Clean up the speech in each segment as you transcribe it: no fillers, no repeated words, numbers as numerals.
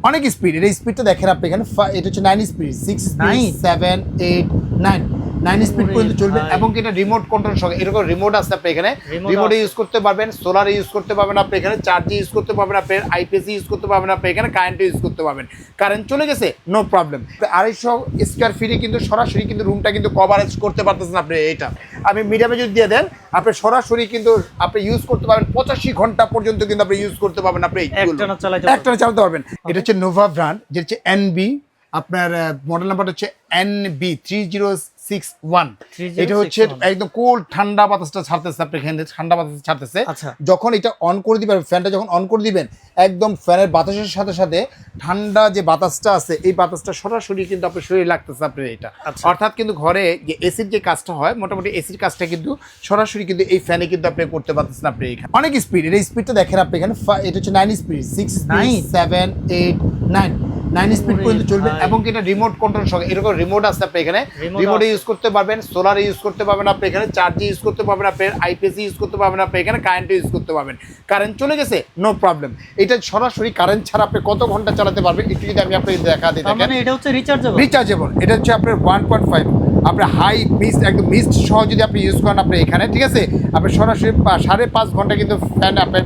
অনেক স্পিড, এটা স্পিডটা দেখেন আপনি এখানে, এটা হচ্ছে 9 স্পিড, 6 স্পিড, 7 8 9 স্পিড পর্যন্ত চলবে। এবং এটা রিমোট কন্ট্রোল সহ, এরকম রিমোট আছে আপনি এখানে, রিমোটে ইউজ করতে পারবেন, সোলারে ইউজ করতে পারবেন, আপনি এখানে চার্জে ইউজ করতে পারবেন, আপনি আইপিএসি ইউজ করতে পারবেন, আপনি এখানে কারেন্টে ইউজ করতে পারবেন। কারেন্ট চলে গেছে, নো প্রবলেম। 250 স্কোয়ার ফিটে কিন্তু সরাসরি কিন্তু রুমটা কিন্তু কভারেজ করতে পারতেছেন আপনি। এটা আমি মিডিয়ামে যদি দিয়ে দেন, আপনি সরাসরি কিন্তু আপনি ইউজ করতে পারবেন 85 ঘন্টা পর্যন্ত কিন্তু আপনি ইউজ করতে পারবেন, আপনি একটানা চালাতে পারবেন। এটা হচ্ছে নোভা ব্র্যান্ড, যেটা হচ্ছে এনবি, আপনার মডেল নাম্বার হচ্ছে NB3061। এটা হচ্ছে একদম কোল্ড ঠান্ডা বাতাসটা ছাড়তেছে, আপনি এখানে ঠান্ডা বাতাস ছাড়তেছে। যখন এটা অন করে দিবেন, ফ্যানটা যখন অন করে দিবেন, একদম ফ্যানের বাতাসের সাথে সাথে ঠান্ডা যে বাতাসটা আছে, এই বাতাসটা সরাসরি কিন্তু আপনার শরীরে লাগতেছে আপনার। এটা অর্থাৎ কিন্তু ঘরে যে এসির যে কাজটা হয়, মোটামুটি এসির কাজটা কিন্তু সরাসরি কিন্তু এই ফ্যানে কিন্তু আপনি করতে পারতেছেন আপনি এখানে। অনেক স্পিড, এটা স্পিডটা দেখেন আপনি এখানে, এটা হচ্ছে 9 স্পিড, 6 স্পিড, 7 8 9 স্পিড পর্যন্ত চলবে। এবং এটা রিমোট কন্ট্রোল সহ, এরকম রিমোট আছে আপনি এখানে, রিমোটে ইউজ করতে পারবেন, সোলারে ইউজ করতে পারবেন, আপনি এখানে চার্জে ইউজ করতে পারবেন, আপনি আইপিএসি ইউজ করতে পারবেন, আপনি এখানে কারেন্টে ইউজ করতে পারবেন। কারেন্ট চলে গেছে, নো প্রবলেম। এটা সরাসরি কারেন্ট ছাড়া আপনি কত ঘন্টা চালাতে পারবেন, একটু যদি আমি আপনাকে দেখা দিই। মানে এটা হচ্ছে রিচার্জেবল। এটা হচ্ছে আপনার 1.5, আপনার হাই মিস্ট, একদম মিস্ট সহ যদি আপনি ইউজ করেন আপনি এখানে, ঠিক আছে, আপনি সরাসরি 5.5 ঘন্টা কিন্তু ফ্যান আপনার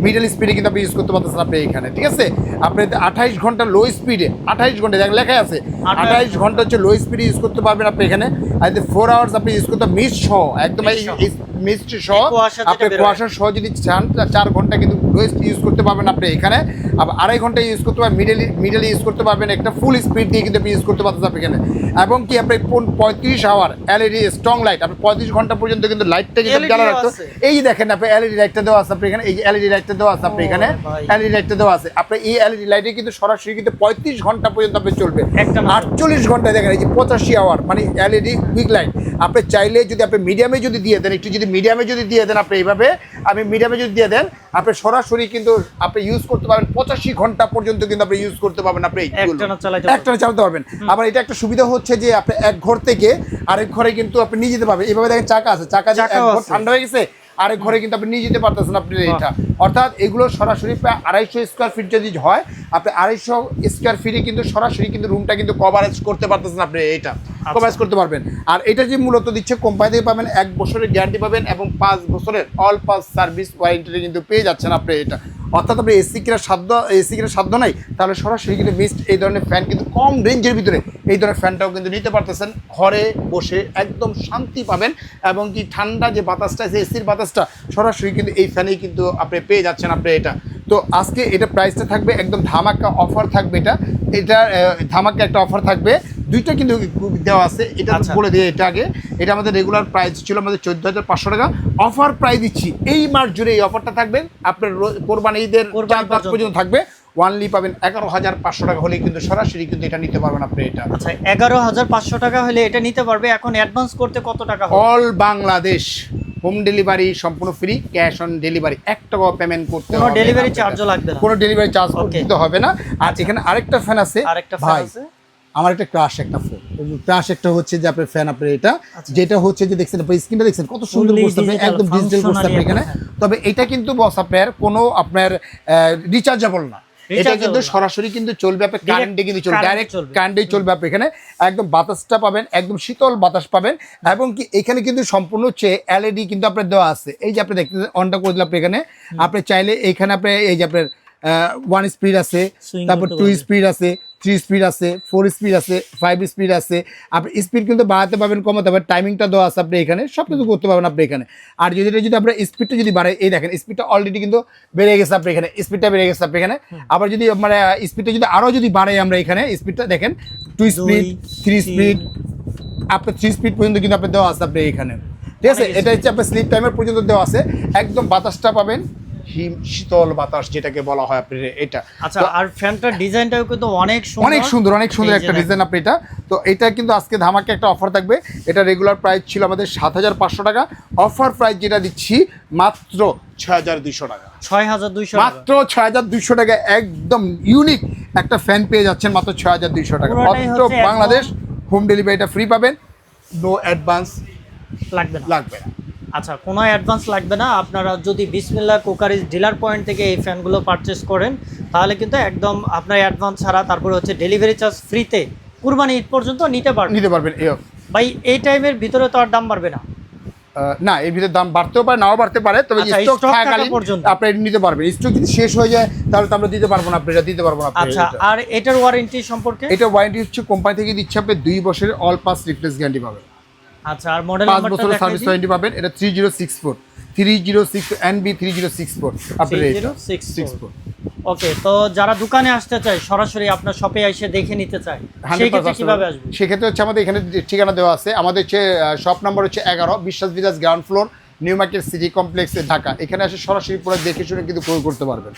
মিডল স্পিডে কিন্তু আপনি ইউজ করতে পারতেছেন আপনি এখানে, ঠিক আছে। আপনি 28 ঘন্টা লো স্পিডে, 28 ঘন্টা লেখা আছে, 28 ঘন্টা হচ্ছে লো স্পিডে ইউজ করতে পারবেন আপনি এখানে। আর 4 আওয়ার্স আপনি ইউজ করতে মিস্ট সহ, একদম মিস্ট সহ, আপনি কুয়াশা সহ যদি চান 4 ঘন্টা কিন্তু লোয়েস্ট ইউজ করতে পারবেন আপনি এখানে। আবার 2.5 ঘন্টা ইউজ করতে পারবেন, মিডল ইউজ করতে পারবেন, একটা ফুল স্পিড দিয়ে কিন্তু আপনি ইউজ করতে পারতেছেন আপনি এখানে। এবং কি আপনি 35 আওয়ার এলইডি স্ট্রং লাইট, আপনি 35 ঘন্টা পর্যন্ত কিন্তু লাইটটা কিন্তু জ্বালা রাখতে। এই দেখেন আপনি এলইডি লাইটটা দেওয়া আছে আপনি এখানে, এই যে এলইডি লাইটটা দেওয়া আছে আপনি এখানে, এলইডি লাইটটা দেওয়া আছে আপনি। এই এলইডি লাইটে কিন্তু সরাসরি কিন্তু 35 ঘন্টা পর্যন্ত আপনি চলবে। 48 ঘন্টা দেখেন, এই যে 85 আওয়ার মানে এলইডি উইক লাইট। আপনি চাইলে যদি আপনি মিডিয়ামে যদি দিয়ে দেন, একটু যদি মিডিয়ামে যদি দিয়ে দেন আপনি এইভাবে, আমি মিডিয়ামে যদি দিয়ে দেন, আপনি সরাসরি কিন্তু আপনি ইউজ করতে পারবেন 85 ঘন্টা পর্যন্ত কিন্তু আপনি ইউজ করতে পারবেন, আপনি একটানা চালাতে পারবেন। আবার এটা একটা সুবিধা হচ্ছে যে আপনি এক ঘর থেকে আরেক ঘরে কিন্তু আপনি নিয়ে যেতে পারবেন। এইভাবে দেখেন চাকা আছে, চাকা যে এক ঘর ঠান্ডা হয়ে গেছে, আরেক ঘরে কিন্তু আপনি নিয়ে যেতে পারতেছেন আপনি এটা। অর্থাৎ এগুলো সরাসরি প্রায় 250 স্কোয়ার ফিট যদি হয়, আপনি 250 স্কোয়ার ফিটে কিন্তু সরাসরি কিন্তু রুমটা কিন্তু কভারেজ করতে পারতেছেন আপনি, এটা কভারেজ করতে পারবেন। আর এটা যে মূলত দিচ্ছে কোম্পানি থেকে পাবেন 1 বছরের গ্যারান্টি পাবেন এবং 5 বছরের অল পাস সার্ভিস ওয়ারেন্টি কিন্তু পেয়ে যাচ্ছেন আপনি এটা। অর্থাৎ আপনি এসি কেনার সাধ্য নাই, তাহলে সরাসরি কিন্তু মিস্ট এই ধরনের ফ্যান কিন্তু কম রেঞ্জের ভিতরে এই ধরনের ফ্যানটাও কিন্তু নিতে পারতেছেন। ঘরে বসে একদম শান্তি পাবেন এবং কি ঠান্ডা যে বাতাসটা আছে, এসির বাতাসটা সরাসরি কিন্তু এই ফ্যানেই কিন্তু আপনি পেয়ে যাচ্ছেন আপনি এটা। তো আজকে এটা প্রাইসটা থাকবে একদম ধামাকা অফার থাকবে, এটা ধামাকা একটা অফার থাকবে। দুইটা কিন্তু দেওয়া আছে, এটা বলে দিয়ে এটা আগে। এটা আমাদের রেগুলার প্রাইস ছিল আমাদের 14,500 টাকা, অফার প্রাইস দিচ্ছি এই মাস জুড়ে। এই অফারটা থাকবে আপনার কোরবানি ঈদের 4 পর্যন্ত থাকবে। ওয়ানলি পাবেন 11,500 টাকা হলে কিন্তু সরাসরি কিন্তু এটা নিতে পারবেন আপনি এটা। আচ্ছা, 11,500 টাকা হলে এটা নিতে পারবে। এখন অ্যাডভান্স করতে কত টাকা? অল বাংলাদেশ হোম ডেলিভারি সম্পূর্ণ ফ্রি, ক্যাশ অন ডেলিভারি, 1 টাকাও পেমেন্ট করতে হবে না, কোনো ডেলিভারি চার্জও লাগবে না, কোনো ডেলিভারি চার্জ করতে হবে না। আর এখানে আরেকটা ফ্যান আছে ভাই, আমার একটা ক্রাশ একটা ফোন, ক্রাশ একটা হচ্ছে যে আপনার ফ্যান আপনার এটা, যেটা হচ্ছে যে দেখছেন আপনি স্ক্রিনটা দেখছেন কত সুন্দর করছে, একদম ডিজিটাল করছে আপনি এখানে। তবে এটা কিন্তু বস আপনার কোনো আপনার রিচার্জেবল না, এটা কিন্তু সরাসরি কিন্তু চলবে আপনার কারেন্টে কিন্তু চলবে, ডাইরেক্ট কারেন্টেই চলবে আপনি এখানে। একদম বাতাসটা পাবেন, একদম শীতল বাতাস পাবেন। এবং কি এখানে কিন্তু সম্পূর্ণ হচ্ছে এলইডি কিন্তু আপনার দেওয়া আছে। এই যে আপনি দেখতে অনটা করে দিলে আপনি এখানে, আপনি চাইলে এখানে আপনি এই যে আপনার 1 স্পিড আছে, তারপর 2 স্পিড আছে, 3 স্পিড আছে, 4 স্পিড আছে, 5 স্পিড আছে। আপনি স্পিড কিন্তু বাড়াতে পারবেন, কমাতে পারবেন, টাইমিংটা দেওয়া আছে আপনি এখানে, সব কিছু করতে পারবেন আপনি এখানে। আর যদি আপনার স্পিডটা যদি বাড়ে, এই দেখেন স্পিডটা অলরেডি কিন্তু বেড়ে গেছে আপনি এখানে, স্পিডটা বেড়ে গেছে আপনি এখানে। আবার যদি মানে স্পিডটা যদি আরও যদি বাড়ে আমরা এখানে, স্পিডটা দেখেন 2 স্পিড, 3 স্পিড, আপনার 3 স্পিড পর্যন্ত কিন্তু আপনার দেওয়া আছে আপনি এখানে, ঠিক আছে। এটা হচ্ছে আপনার স্লিপ টাইমের পর্যন্ত দেওয়া আছে। একদম বাতাসটা পাবেন শীতল বাতাস যেটাকে বলা হয় আপনি এটা। আচ্ছা, আর ফ্যানটার ডিজাইনটাও কিন্তু অনেক সুন্দর একটা ডিজাইন আপনি এটা। তো এটা কিন্তু আজকে ধামাকে একটা অফার থাকবে। এটা রেগুলার প্রাইস ছিল আমাদের 7,500 টাকা, অফার প্রাইস যেটা দিচ্ছি মাত্র 6,200 টাকা, 6,200 মাত্র 6,200 টাকা। একদম ইউনিক একটা ফ্যান পেয়ে যাচ্ছেন মাত্র 6,200 টাকা। মাত্র বাংলাদেশ হোম ডেলিভারিটা ফ্রি পাবেন, নো অ্যাডভান্স লাগবে না। আচ্ছা, কোনো অ্যাডভান্স লাগবে না। আপনারা যদি বিসমিল্লাহ কুকারিজ ডিলার পয়েন্ট থেকে এই ফ্যানগুলো পারচেস করেন তাহলে কিন্তু একদম আপনার অ্যাডভান্স ছাড়া, তারপরে হচ্ছে ডেলিভারি চার্জ ফ্রিতে কুরবানি ঈদ পর্যন্ত নিতে পারবেন। ভাই এই টাইমের ভিতরে তো আর দাম বাড়বে না? না, এর ভিতরে দাম বাড়তেও পারে, নাও বাড়তে পারে, তবে আচ্ছা, স্টক stock থাকাকালীন থাকা পর্যন্ত আপনি এটা নিতে পারবেন। স্টক যদি শেষ হয়ে যায় তাহলে তো আমরা দিতে পারবো না, আপনি এটা দিতে পারবো না। আচ্ছা, আর এটার ওয়ারেন্টি সম্পর্কে? এটা ওয়ারেন্টি হচ্ছে কোম্পানি থেকে দিচ্ছে, আপনি 2 বছরের অল পাস রিপ্লেস গ্যারান্টি পাবেন। আচ্ছা, আর মডেল 5 নাম্বারটা বছরের দেখাই সার্ভিস দিন। ওয়ারেন্টি পাবেন। এটা 3064 NB 3064 আপনার এটা 3064। ওকে, তো যারা দোকানে আসতে চায় সরাসরি আপনার শপে এসে দেখে নিতে চায়, সেই ক্ষেত্রে কিভাবে আসবে? সেক্ষেত্রে হচ্ছে আমাদের এখানে ঠিকানা দেওয়া আছে। আমাদের হচ্ছে শপ নাম্বার হচ্ছে 11 বিশ্বাস villus ground floor, new market city কমপ্লেক্সে, ঢাকা। এখানে এসে সরাসরি পুরো দেখে শুনে কিন্তু ক্রয় করতে পারবেন।